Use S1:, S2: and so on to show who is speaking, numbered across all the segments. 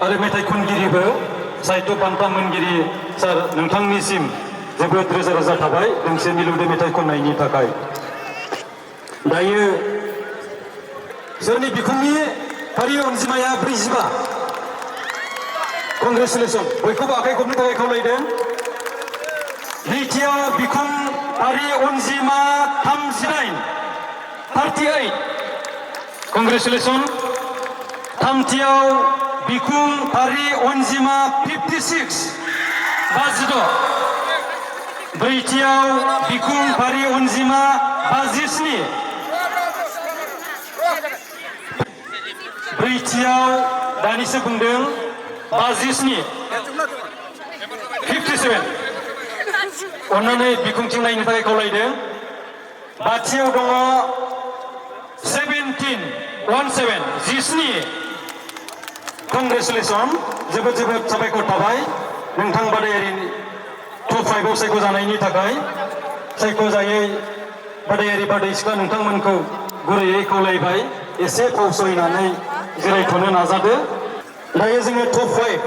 S1: आरो मेथाइ खनगिरिबो साहित्य बान्था मोनगिरि सार नोंथांनिसिम जोबोद रोजा रोजा थाबाय दोंसे मिलौदो मेथाइ खननायनि थाखाय। दायो सोरनि बिखुंनि फारि अनजिमाया 45। कंग्रेचुलेसन बयखौबो आखाइ खबनो थाखाय खावलायदों। नैथियाव बिखुं फारि अनजिमा 38। कंग्रेचुलेसन। थामथियाव बिखुं फारि अनजिमा 56। ब्रैथियाव बिखुं फारि अनजिमा 57। ब्रैथियाव दानिसो बुंदों 57। अन्नानै बिखुंथिं नायनो थाखाय खावलायदों। बाथियाव दङ 17। कंग्रेचुलेसन जोबोद जोबोद साबायखर थाबाय नोंथां बादायारि टप 5आव सायख'जानायनि थाखाय। सायख'जायै बादायारि बादै सिख्ला नोंथांमोनखौ गुरैयै खावलायबाय एसे फावसयनानै जिरायथ'नो नाजादो। दायो जोङो टप 5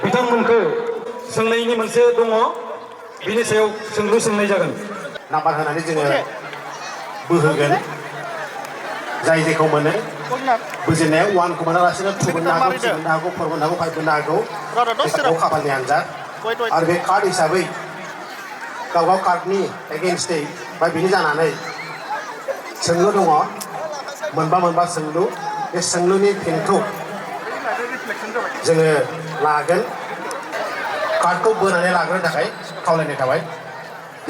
S1: बिथांमोनखौ सोंनायनि मोनसे दङ बिनि सायाव सोंलु सोंनाय जागोन।
S2: नाम्बार होनानै जोङो बोहोगोन जाय जेखौ मोनो बुजिनायाव 1खौ मोनालासिनो 2 मोननो हागौ 3 मोननो हागौ 4 मोननो हागौ 5 मोननो हागौ बेखौ खाफालनि आनजाद। आरो बे कार्ड हिसाबै गावगाव कार्डनि एगेन्स्टै बा बिनि जानानै सोंलु दङ मोनबा सोंलु। बे सोंलुनि फिनखौ जोङो लागोन। कार्डखौ बोनानै लाग्रोनो थाखाय खावलायनाय थाबाय।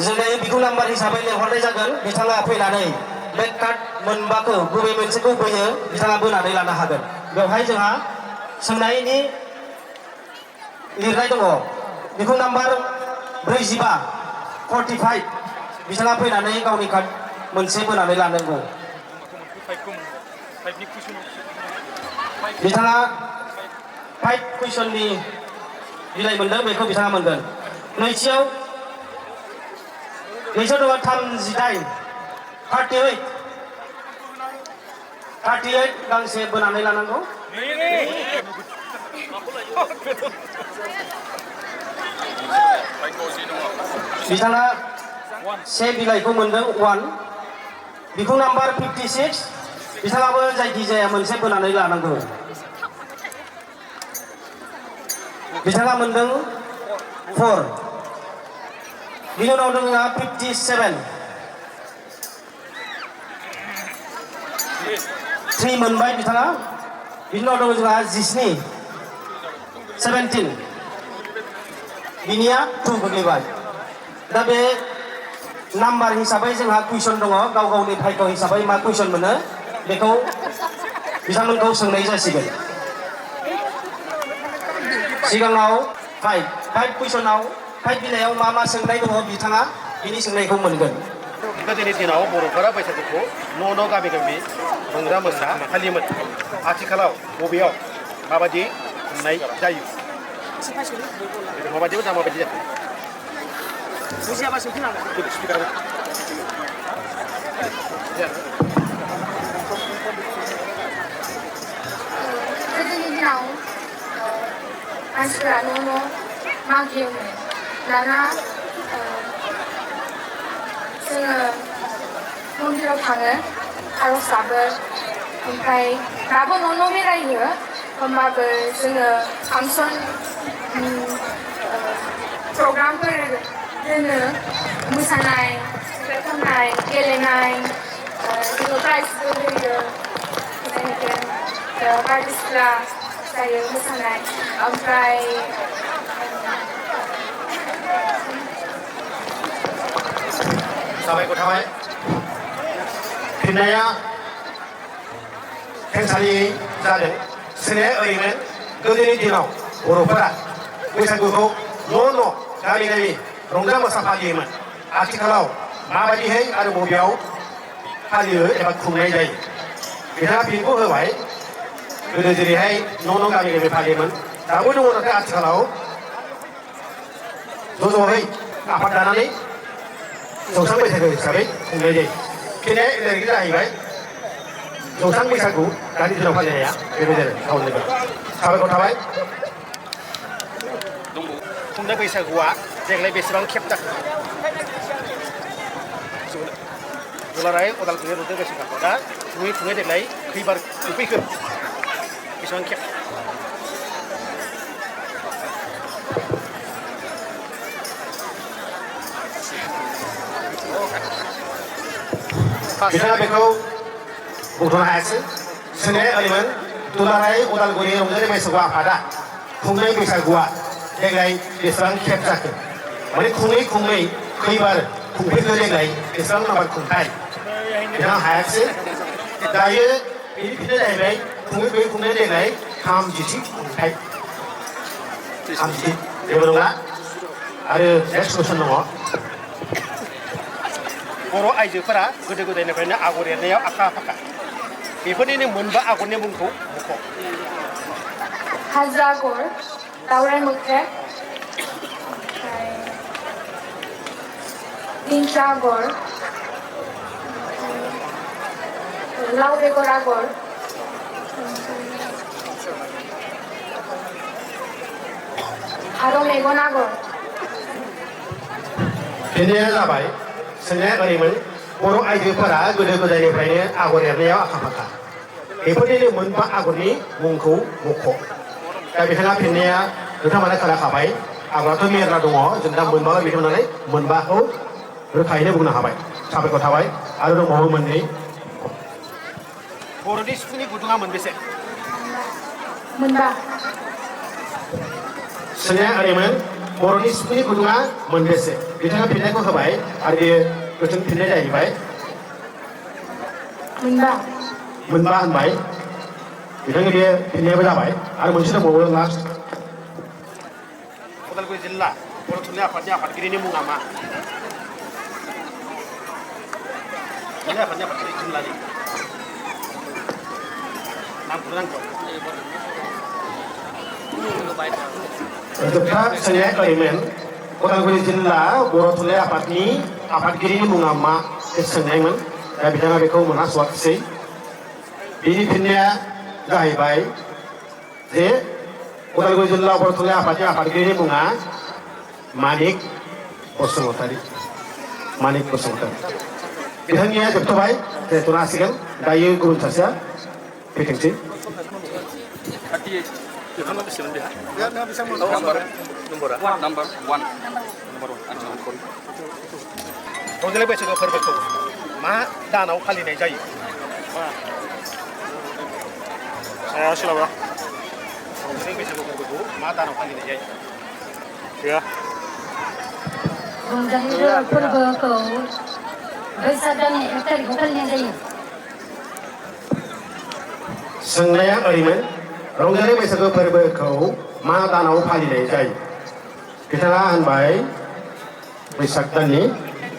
S3: जोंनि बिखुं नाम्बार हिसाबै लेंहरनाय जागोन। बिथाङा फैनानै बे कार्ड मोनबाखौ बबे मोनसेखौ बोयो बिथाङा बोनानै लानो हागोन। बेवहाय जोंहा सोंनायनि लिरनाय दङ बिखुं नाम्बार 45 बिथाङा फैनानै गावनि कार्ड मोनसे बोनानै लानांगौ। बिथाङा 5 कुइसननि बिलाइ मोनदों बेखौ बिथाङा मोनगोन। नैथियाव दङ 38 गांसे बोनानै लानांगौ। बिथाङा 1 बिलाइखौ मोनदों 1। बिखुं नाम्बार 56 बिथाङाबो जायखिजाया मोनसे बोनानै लानांगौ। बिथाङा मोनदों 4। बिनि उनाव दङ 57 3 मोनबाय बिथाङा। बिनि उनाव दङ जोंहा 17 बिनिया 2 गोग्लैबाय। दा बे नाम्बार हिसाबै जोंहा कुइसन दङ गाव गावनि भाग्य हिसाबै मा कुइसन मोनो बेखौ बिथांमोनखौ सोंनाय जासिगोन। सिगाङाव 5 कुइसनाव 5 बिलाइयाव मा सोंनाय दङ बिथाङा बिनि सोंनायखौ मोनगोन।
S2: गोदोनि दिनाव बर'फोरा बैसागुखौ न' गामि रंजा मोसा फालियोमोन। आथिखालाव बबेयाव माबायदि खुंनाय जायो? माबायदिबो दा माबायदि जाखो? बुजियाबा सोंफिननांगोन।
S4: गोदोनि दिनाव मानसिफोरा न' मागियोमोन। दाना जोङो मन्दिराव थाङो आर'ज गाबो। ओमफ्राय दाबो न' बेरायो होमबाबो जोङो फांसन प्रग्रामफोर दोनो मोसानाय मेथाइ खननाय गेलेनाय जोङो प्राइजबो होयो बायदिसिना जायो मोसानाय। ओमफ्राय
S2: साबायखर थाबाय। फिननाया खेंसालियै जादों। सोंनाया ओरैमोन गोदोनि दिनाव बर'फोरा बैसागुखौ न' गामि रंजा मोसा फालियोमोन। आथिखालाव माबायदिहाय आरो बबेयाव फालियो एबा खुंनाय जायो? बिथाङा फिनखौ होबाय गोदो जेरैहाय न' गामि फालियोमोन दाबो दङ नाथाय आथिखालाव ज'ज'है आफाद दानानै जौस्रां बैसागु हिसाबै खुंनाय जायो। फिननाया ओरैनो जाहैबाय जौस्रां बैसागु दानि दिनाव फालिनाया बेबायदि आरो। साबायखर थाबाय
S5: खुंनाय बैसागुआ देग्लाय बेसेबां खेब जाखो दुलाराय उदालगुरि रौता बैसागु आफादा खुङै देग्लाय खैबार खुंफैखो बेसेबां खेब
S2: बिथाङा बेखौ बुंथ'नो हायासै सोंनाया ओरैमोन दुलाराय उदालगुरि रंजालि बैसागु आफादा खुंनाय बैसागुआ देग्लाय बेसेबां खेब जाखो माने खुङै खैबार खुंफैखो देग्लाय बेसेबां नाम्बार खुंथाय बिथाङा हायासै दायो बेनि फिथाइ जाहैबाय खुङै देग्लाय 30थि खुंथाय 30 जेबो नङा आरो नेक्स्ट कुइसन दङ
S5: बर' आइजोफोरा गोदो गोदायनिफ्रायनो आगर एरनायाव आखा फाखा बेफोरनिनो मोनबा आगरनि मुंखौ मुंख'
S4: हाजो आगर दावराइ मोख्रेब दिंखिया आगर लाव बेगर आगर फारौ मेगन आगर
S2: फिननाया जाबाय सोंनाया ओरैमोन बर' आइजोफोरा गोदो गोदायनिफ्रायनो आगर एरनायाव आखा फाखा बेफोरनिनो मोनबा आगरनि मुंखौ मुंख' दा बिथाङा फिननाया नोंथांमोना खोनाखाबाय आगराथ' मेरला दङ जों दा मोनबाल' बिदि होननानै मोनबाखौ रोखायैनो बुंनो हाबाय साबायखर थाबाय आरो दंबावो मोननै
S5: बर'नि सिफुंनि गुदुङा मोनबेसे
S4: मोनबा
S2: सोंनाया ओरैमोन बर'नि सिफुंनि गुदुङा मोनबेसे बिथाङा फिननायखौ होबाय आरो बेयो गोथों फिननाय जाहैबाय मोनबा होनबाय बिथांनि बे फिननायाबो जाबाय आरो मोनसे दंबावो लास्ट
S5: उदालगुरि जिल्ला बर' थुनलाइ आफादनि आफादगिरिनि मुङा मा थुनलाइ आफादनि आफादगिरि जिल्लानि नामखौ नांगौ
S2: जोबथा सोंनाया ओरैमोन उदालगुरि जिल्ला बर' थुनलाइ आफादनि आफादगिरिनि मुङा मा बे सोंनायमोन दा बिथाङा बेखौ मोनहास'वाखिसै बिनि फिननाया जाहैबाय जे उदालगुरि जिल्ला बर' थुनलाइ आफादनि आफादगिरिनि मुङा मानिक बसुमतारी बिथांनिया जोबथ'बाय दोनथ'नो हासिगोन दायो गुबुन सासेया फैथोंसै
S5: रंजालि बैसागु फोरबोखौ मा दानाव फालिनाय जायो रंजालि बैसागु फोरबोखौ मा दानाव फालिनाय जायो
S6: रंजालि फोरबोखौ बैसाग दाननि 1 तारिखआव फालिनाय जायो
S2: सोंनाया ओरैमोन रंजालि बैसागु फोरबोखौ मा दानाव फालिनाय जायो बिथाङा होनबाय बैसाग दाननि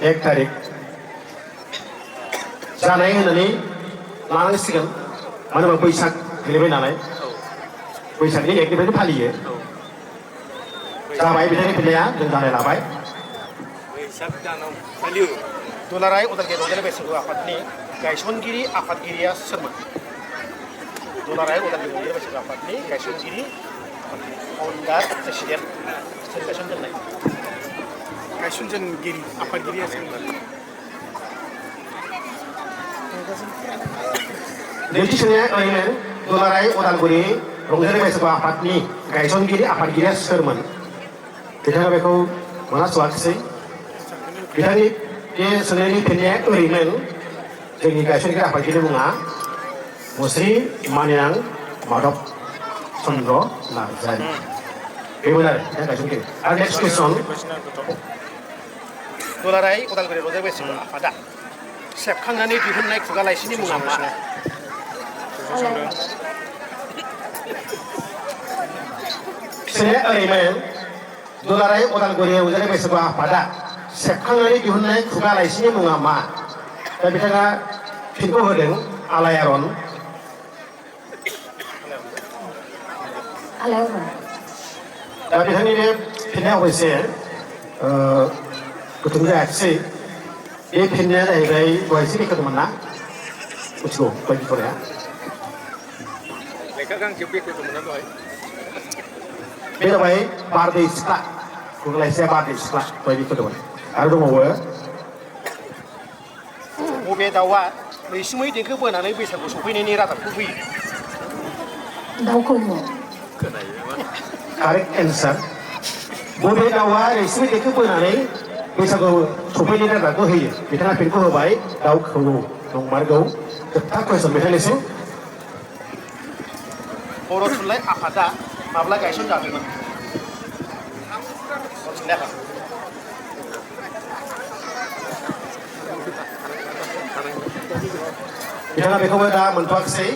S2: 1 तारिख जानाय होननानै लानांसिगोन मानो होनबा बैसाग गोलैबाय नालाय बैसागनि 1 निफ्रायनो फालियो जाबाय बिथांनि फिननाया जों जानाय लाबाय
S5: बैसाग दानाव फालियो दुलाराय उदालगुरि रंजालि बैसागु आफादनि गायसनगिरि आफादगिरिया सोरमोन दुलाराय उदालगुरि रंजालि बैसागु आफादनि गायसनगिरि फाउन्डार प्रेसिडेन्ट सोर गायसनजेननाय गायसनजेनगिरि आफादगिरिया सोरमोन
S2: नैथि सोंनाया ओरैमोन दुलाराय उदालगुरि रंजालि बैसागु आफादनि गायसनगिरि आफादगिरिया सोरमोन बिथाङा बेखौ मोनहास'वाखिसै बिथांनि बे सोंनायनि फिननाया ओरैमोन जोंनि गायसनगिरि आफादगिरिनि मुङा मुस्रि मानिनां माधब चन्द्र नार्जारि बेमोन आरो बिथाङा गायसनगिरि आरो नेक्स्ट कुइसन
S5: दुलाराय उदालगुरि रंजालि बैसागु आफादा सेबखांनानै दिहुननाय खुगा लाइसिनि मुङा मा
S2: सोंनाया ओरैमोन दुलाराय उदालगुरि रंजालि बैसागु आफादा सेबखांनानै दिहुननाय खुगा लाइसिनि मुङा मा दा बिथाङा फिनखौ होदों आलायारन दा बिथांनि बे फिननाया अबयसे गोथों जायाखिसै बे फिननाया जाहैबाय दहायसो बेखेवदोंमोन ना मिथिगौ दहाय बिथराया
S5: लेखा गांसे बेखेवदोंमोन ना दहाय
S2: बे जाबाय बारदै सिख्ला गुग्लायसेया बारदै सिख्ला बायदि फैदोंमोन आरो दंबावो
S5: बबे दाउआ रैसुमै देंखो बोनानै बैसागु सफैनायनि रादाबखौ होयो
S6: दाउखौमो
S2: कारेक्ट एन्सार बबे दाउआ रैसुमै देंखो बोनानै बैसागु सफैनायनि रादाबखौ होयो बिथाङा फिनखौ होबाय दाउ खौवौ नंमारगौ जोबथा कुइसन बिथांनिसिम
S5: बर' थुनलाइ आफादा माब्ला गायसनजादोंमोन बर' थुनलाइ आफाद
S2: बिथाङा बेखौबो दा मोनथ'वाखिसै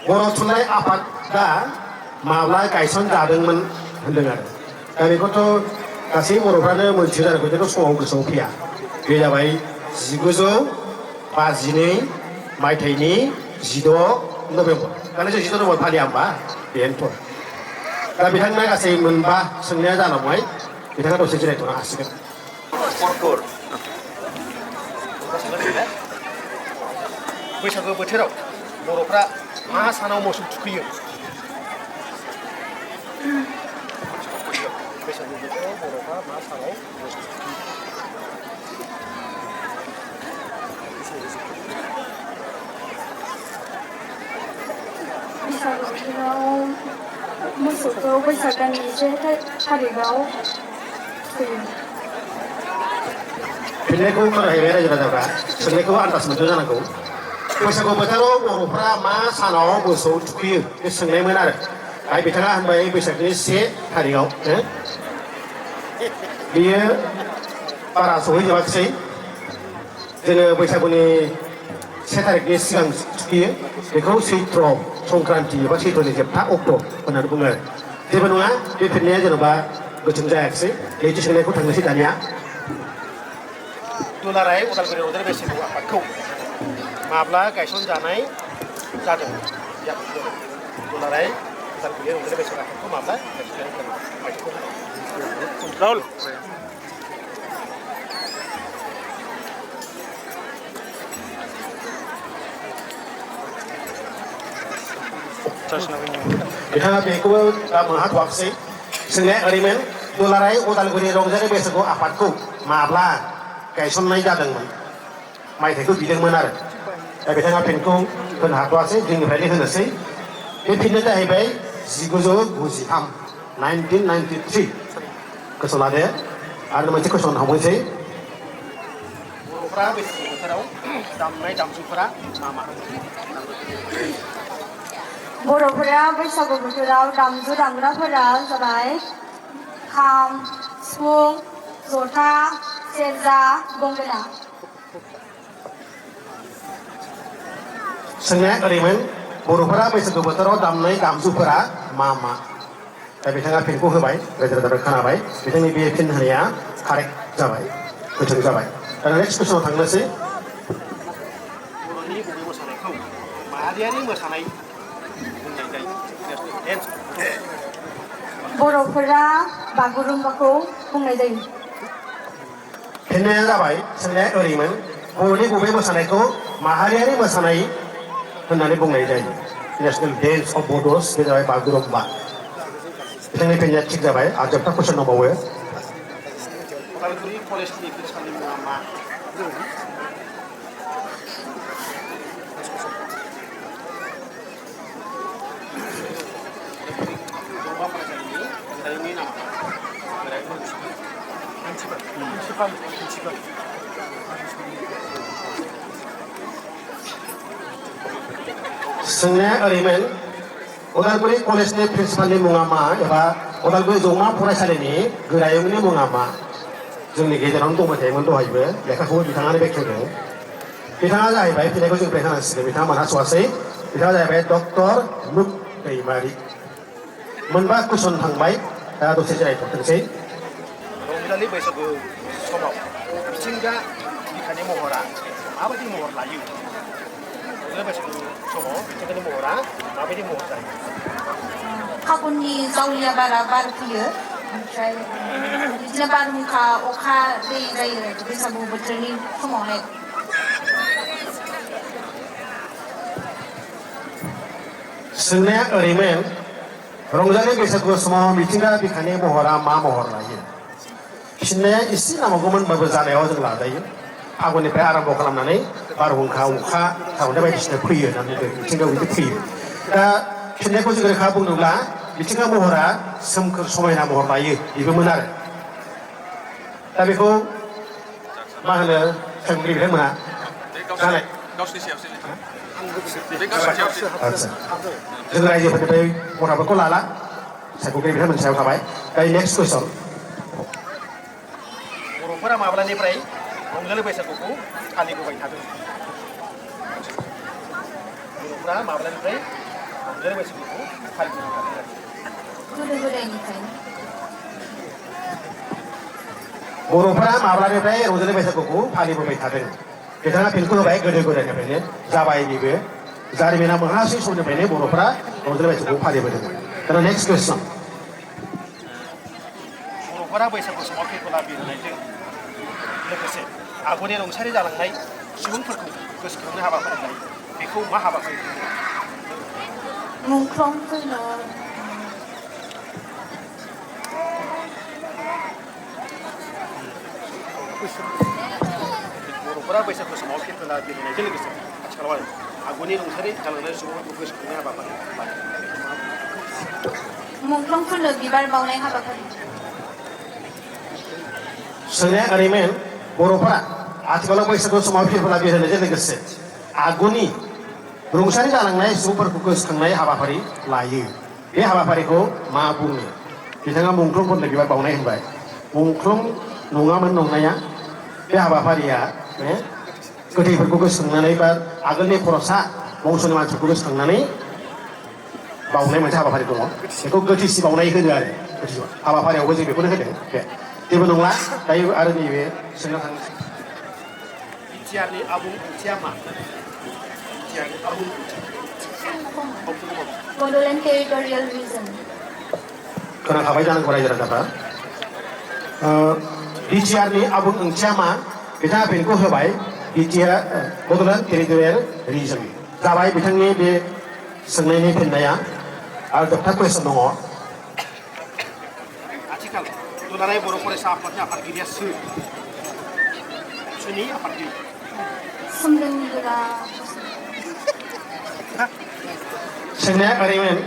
S2: बर' थुनलाइ आफादा माब्ला गायसनजादोंमोन होनदों आरो दा बेखौथ' गासै बर'फ्रानो मोनथियो जानो बेखौथ' समाव गोसोआव फैया बे जाबाय 1952 मायथाइनि 16 नभेम्बर दानि जों 16 नभेम्बर फालिया होमबा बेनोथ' दा बिथांना गासै मोनबा सोंनाया जालांबाय बिथाङा दसे जिरायथ'नो हासिगोन
S5: बैसागु बोथोराव बर'फ्रा मा सानाव मोसौ थुखैयो बैसागु बोथोराव बर'फ्रा मा सानाव मोसौ थुखैयो
S4: बैसागु बोथोराव मोसौखौ बैसाग दाननि 1 थारिखआव थुखैयो
S2: फिननायखौ खोनाहैबाय रायजो राजाफ्रा सोंनायखौ आन्दाज मोनदों जानांगौ बैसागु बोथोराव बर'फ्रा मा सानाव मोसौ थुखैयो बे सोंनायमोन आरो आरो बिथाङा होनबाय बैसागनि 1 थारिखआव बियो बारा सहैजोबाखिसै जोङो बैसागुनि 1 थारिखनि सिगां थुखैयो बेखौ चैत्र संक्रान्ति एबा चैत्रनि जोबथा अक्ट' होननानै बुङो आरो जेबो नङा बे फिननाया जेन'बा गोथों जायाखिसै नैथि सोंनायखौ थांनोसै दानिया
S5: दुलाराय उदालगुरि रंजालि बैसागु आफादखौ माब्ला गायसनजानाय जादों दुलाराय उदालगुरि रंजालि बैसागु आफादखौ माब्ला गायसनजानाय जादों राहुल
S2: बिथाङा बेखौबो दा मोनहाथ'वाखिसै सोंनाया ओरैमोन दुलाराय उदालगुरि रंजालि बैसागु आफादखौ माब्ला गायसननाय जादोंमोन मायथाइखौ बिदोंमोन आरो दा बिथाङा फिनखौ होनो हाथ'वासै जोंनिफ्रायनो होनोसै बे फिननाया जाहैबाय 1993 1993 गोसोआव लादो आरो मोनसे कुइसन हावनोसै
S5: बर'फ्रा बैसागु बोथोराव दामनाय दामजुफोरा मा मा
S4: बर'फोरा बैसागु बोथोराव दामजु दामग्राफोरा जाबाय खाम सिफुं जथा सेरजा गंगोना
S2: सोंनाया ओरैमोन बर'फोरा बैसागु बोथोराव दामनाय दामजुफोरा मा मा दा बिथाङा फिनखौ होबाय रायजो राजाफ्रा खोनाबाय बिथांनि बे फिन होनाया कारेक्ट जाबाय गोथों जाबाय दा नेक्स्ट कुइसनाव थांनोसै
S5: बर'नि गुबै मोसानायखौ माहारियारि मोसानाय बुंनाय जायो
S4: बर'फोरा बागुरुम्बाखौ बुंनाय जायो
S2: फिननाया जाबाय सोंनाया ओरैमोन बर'नि गुबै मोसानायखौ माहारियारि मोसानाय होननानै बुंनाय जायो नेशनेल डेन्स अफ बड'स बे जाबाय बागुरुम्बा बिथांनि फिननाया थिग जाबाय आरो जोबथा कुइसन दंबावो
S5: उदालगुरि कलेजनि प्रिन्सिपालनि मुङा मा जौमा फरायसालिनि गोरायुंनि नामा प्रिन्सिपाल
S2: सोंनाया ओरैमोन उदालगुरि कलेजनि प्रिन्सिपालनि मुङा मा एबा उदालगुरि जौमा फरायसालिनि गोरायुंनि मुङा मा जोंनि गेजेरावनो दंबाय थायोमोन दहायबो लेखाखौबो बिथाङानो बेखेवदों बिथाङा जाहैबाय फिननायखौ जों बेखेवनांसिगोन बिथाङा मोनहास'वासै बिथाङा जाहैबाय डक्टर मुक दैमारि मोनबा कुइसन थांबाय दा दसे जिरायथ'थोंसै
S5: रंजालि बैसागु समाव मिथिंगा बिखानि महरा माबायदि महर लायो रंजालि बैसागु समाव मिथिंगानि महरा माबायदि महर जायो
S7: फागुननि जावलिया बारा बारफैयो ओमफ्राय बिदिनो बारहुंखा अखा दै जायो बैसागु बोथोरनि समावहाय
S2: सोंनाया ओरैमोन रंजालि बैसागु समाव मिथिंगा बिखानि महरा मा महर लायो फिननाया एसे नांगौमोनबाबो जानायाव जों लाजायो फागुननिफ्राय आरम्भ खालामनानै बारहुंखा अखा सारअन्थाइ बायदिसिना फैयो होननानै मिथिंगायाव बिदि फैयो दा फिननायखौ जों रोखा बुंनोब्ला मिथिंगा महरा सोमखोर समायना महर लायो बेबोमोन आरो दा बेखौ मा होनो सायख'गिरि बिथांमोना जानाय आदसा जों रायजोफोरनिफ्राय गथ'फोरखौ लाला सायख'गिरि बिथांमोननि सायाव थाबाय दायो नेक्स्ट कुइसन
S5: बर'फोरा माब्लानिफ्राय रंजालि बैसागुखौ फालिबोबाय थादों बर'फोरा माब्लानिफ्राय रंजालि बैसागुखौ फालिबोबाय थादों
S7: गोदो गोदायनिफ्रायनो
S2: बर'फोरा माब्लानिफ्राय रंजालि बैसागुखौ फालिबोबाय थादों बिथाङा फिनखौ होबाय गोदो गोदायनिफ्रायनो जाबाय बेबो जारिमिना मोनासै समनिफ्रायनो बर'फोरा रंजालि बैसागुखौ फालिबोदोंमोन दाना नेक्स्ट कुइसन
S5: बर'फोरा बैसागु समाव फैफोला बिरहोनायजों लोगोसे आगुनि रुंसारि जालांनाय सुबुंफोरखौ गोसोखांनो हाबाफारि लायो बेखौ मा हाबाफारि
S4: मुंख्लंफोरनो
S5: बर'फोरा बैसागु समाव फैफोला बिरहोनायजों लोगोसे आथिखालाव आरो आगुनि रुंसारि जालांनाय सुबुंफोरखौ गोसोखांनो हाबाफारि लायो
S7: मुंख्लंफोरनो बिबार बावनाय हाबाफारि
S2: सोंनाया ओरैमोन बर'फोरा आथिखालाव बैसागु समाव फिरफोला बिरहोनायजों लोगोसे आगुनि रुंसारि जालांनाय सुबुंफोरखौ गोसोखांनाय हाबाफारि लायो बे हाबाफारिखौ मा बुङो बिथाङा मुंख्लंफोरनो बिबार बावनाय होनबाय मुंख्लं नङामोन नंनाया बे हाबाफारिया गोथैफोरखौ गोसोखांनानै बा आगोलनि खर'सा बंस'नि मानसिफोरखौ गोसोखांनानै बावनाय मोनसे हाबाफारि दङ बेखौ गोथैसि बावनाय होनो आरो हाबाफारियावबो जों बेखौनो होदों बे जेबो नंला दायो आरो नैबे सोंना थांनोसै
S5: बिटिआरनि आबुं ओंथिया मा बिटिआरनि आबुं
S4: बड'लेण्ड टेरिटरियेल रिजन
S2: खोनाखाबाय जानांगौ रायजो राजाफ्रा बिटिआरनि आबुं ओंथिया मा बिथाङा बेखौ होबाय बिटिआर बड'लेण्ड टेरिटरियेल रिजन जाबाय बिथांनि बे सोंनायनि फिननाया आरो जोबथा कुइसन दङ
S5: आथिखाल दुलाराय बर' फरायसा आफादनि आफादगिरिया सोरनि आफादगिरि
S4: सोमदोनगोरा
S2: सोंनाया ओरैमोन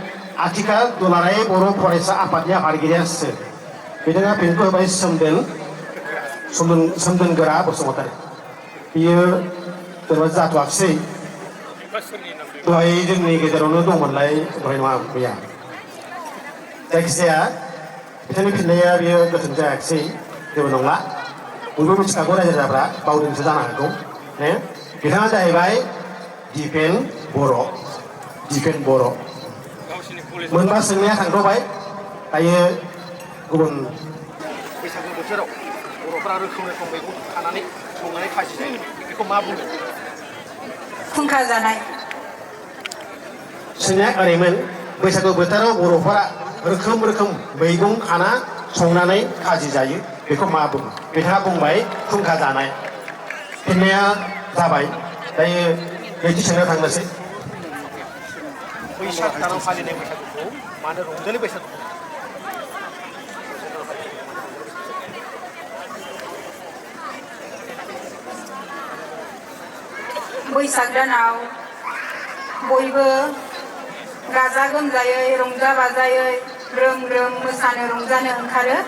S2: आथिखाल दुलाराय बर' फरायसा आफादनि आफादगिरिया सोर बिथाङा फिनखौ होबाय सोमदोनगोरा बसुमतारी बियो जेनेबा जाथ'वाखिसै दहाय जोंनि गेजेरावनो दंमोनलाय दहाय नङा गैया जायखिजाया बिथांनि फिननाया बियो गोथों जायाखिसै जेबो नंला बयबो मिथिखागौ रायजो राजाफ्रा बावदोंसो जानो हागौ बिथाङा जाहैबाय दिपेन बर' मोनबा सोंनाया थांथ'बाय दायो गुबुन
S5: बैसागु बोथोराव बर'फोरा रोखोम रोखोम मैगं खानानै संनानै खाजि जायो बेखौ मा बुङो
S7: खुंखा जानाय
S2: सोंनाया ओरैमोन बैसागु बोथोराव बर'फोरा रोखोम रोखोम मैगं खाना संनानै खाजि जायो बेखौ मा बुङो बिथाङा बुंबाय खुंखा जानाय फिननाया जाबाय दायो नैथि सोंनायाव थांनोसै
S5: बैसाग दानाव फालिनाय बैसागुखौ मानो रंजालि बैसागु
S7: बैसाग दानाव बयबो गाजा गोमजायै रंजा बाजायै ग्रोम ग्रोम मोसानो रंजानो ओंखारो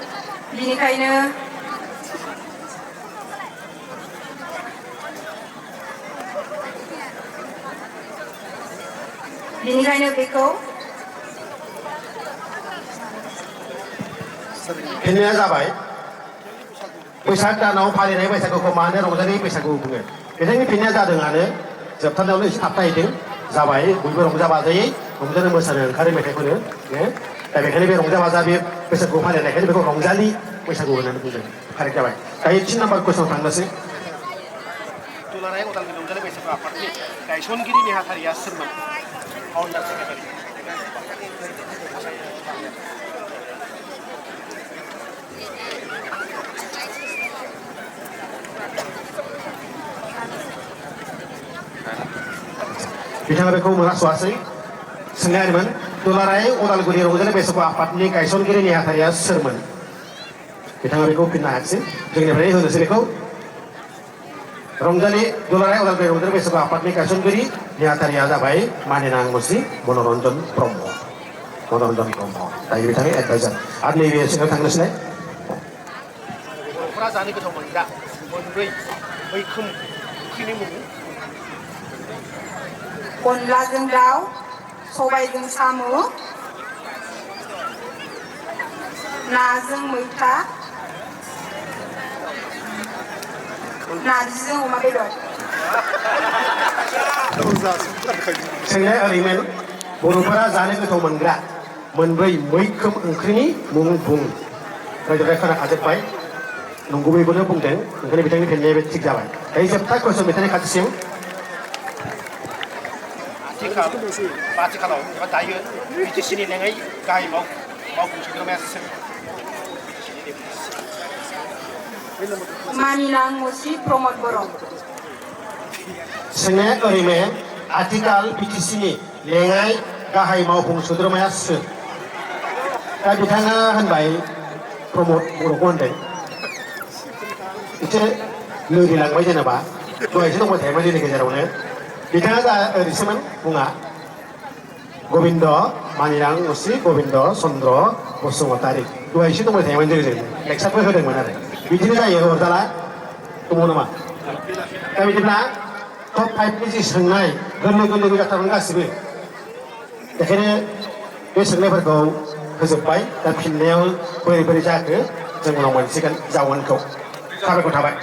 S7: बिनिखायनो बेखौ
S2: फिननाया जाबाय बैसाग दानाव फालिनाय बैसागुखौ मानो रंजालि बैसागु बुङो बिथांनि फिननाया जादोंआनो जोबथारनायावनो एसे थाबथाहैदों जाबाय बयबो रंजा बाजायै रंजानो मोसानो ओंखारो मेथाइ खनो दा बेखायनो बे रंजा बाजा बे बैसागुखौ फालिनायखायनो बेखौ रंजालि बैसागु होननानै बुंदों कारेक्ट जाबाय दायो 3 नाम्बार कुइसनाव थांनोसै
S5: दुलाराय उदालगुरि रंजालि बैसागु आफादनि गायसनगिरि नेहाथारिया सोरमोन फाउन्डार सेक्रेटारि
S2: बिथाङा बेखौ मोनहास'वासै सोंनाया ओरैमोन दुलाराय उदालगुरि रंजालि बैसागु आफादनि गायसनगिरि नेहाथारिया सोरमोन बिथाङा बेखौ फिननो हायाखिसै जोंनिफ्राय होनोसै बेखौ दुलाराय उदालगुरि रंजालि बैसागु आफादनि गायसनगिरि नेहाथारिया जाबाय मानिनां मुस्रि मनरन्जन ब्रह्म दायो बिथांनि एडभाइजार आरो नैबे सिङाव थांनोसैलाय
S5: बर'फोरा जानो गोथाव मोनग्रा मोनब्रै मैखोम ओंख्रिनि मुं
S7: अनलाजों दाउ सबायजों साम' नाजों मैथा नारजिजों अमा बेदर
S2: सोंनाया ओरैमोन बर'फोरा जानो गोथाव मोनग्रा मोनब्रै मैखोम ओंख्रिनि मुं बुं रायजो खोनाखाजोब्बाय नंगुबैखौनो बुंदों ओंखायनो बिथांनि फिननाया बे थिग जाबाय दायो जोबथा कुइसन बिथांनि खाथिसिम
S5: आथिखालाव एबा दायो बिटिसिनि लेङाइ गाहाय मावफुं सोद्रोमाया सोर
S7: मानिनां मुस्रि प्रमद बर'
S2: सोंनाया ओरैमोन आथिखाल बिटिसिनि लेङाइ गाहाय मावफुं सोद्रोमाया सोर दा बिथाङा होनबाय प्रमद बर'खौ होनदों एसे लोरिलांबाय जेनेबा दहायसो दंबाय थायोमोन जोंनि गेजेरावनो बिथाङा जा ओरैसोमोन बुङा गबिन्द मानिनां मुस्रि गबिन्द चन्द्र बसुमतारी दहायसो दंबाय थायोमोन जोंजों लेक्सारफोर होदोंमोन आरो बिदिनो जायो अरजाला दङ नामा दा बिदिब्ला टप 5 नि जि सोंनाय गोरलै जाथारमोन गासिबो बेखायनो बे सोंनायफोरखौ होजोब्बाय दा फिननायाव बोरै जाखो जों उनाव मोनसिगोन जाउनखौ साबायखर थाबाय